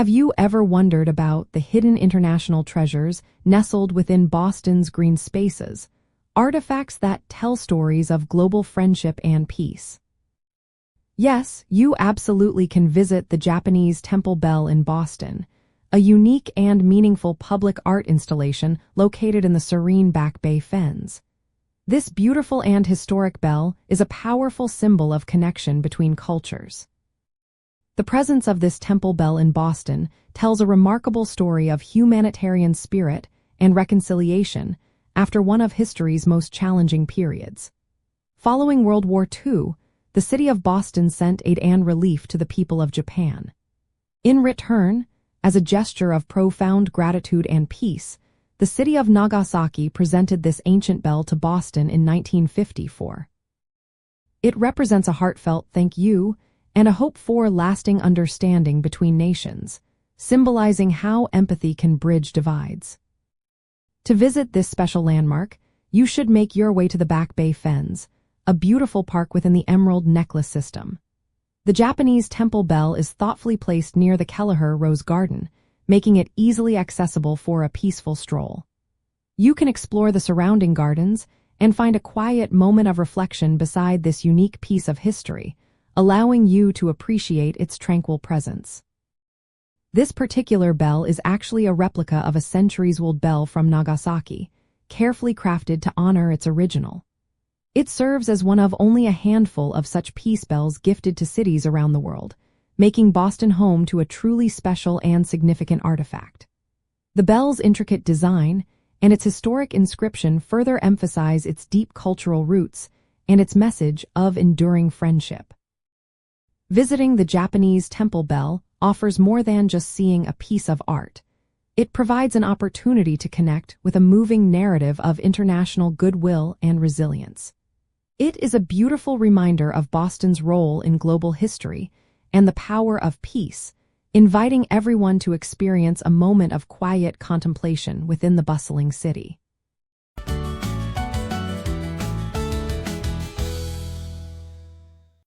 Have you ever wondered about the hidden international treasures nestled within Boston's green spaces, artifacts that tell stories of global friendship and peace? Yes, you absolutely can visit the Japanese Temple Bell in Boston, a unique and meaningful public art installation located in the serene Back Bay Fens. This beautiful and historic bell is a powerful symbol of connection between cultures. The presence of this temple bell in Boston tells a remarkable story of humanitarian spirit and reconciliation after one of history's most challenging periods. Following World War II, the city of Boston sent aid and relief to the people of Japan. In return, as a gesture of profound gratitude and peace, the city of Nagasaki presented this ancient bell to Boston in 1954. It represents a heartfelt thank you and a hope for lasting understanding between nations, symbolizing how empathy can bridge divides. To visit this special landmark, you should make your way to the Back Bay Fens, a beautiful park within the Emerald Necklace System. The Japanese temple bell is thoughtfully placed near the Kelleher Rose Garden, making it easily accessible for a peaceful stroll. You can explore the surrounding gardens and find a quiet moment of reflection beside this unique piece of history, allowing you to appreciate its tranquil presence. This particular bell is actually a replica of a centuries-old bell from Nagasaki, carefully crafted to honor its original. It serves as one of only a handful of such peace bells gifted to cities around the world, making Boston home to a truly special and significant artifact. The bell's intricate design and its historic inscription further emphasize its deep cultural roots and its message of enduring friendship. Visiting the Japanese temple bell offers more than just seeing a piece of art. It provides an opportunity to connect with a moving narrative of international goodwill and resilience. It is a beautiful reminder of Boston's role in global history and the power of peace, inviting everyone to experience a moment of quiet contemplation within the bustling city.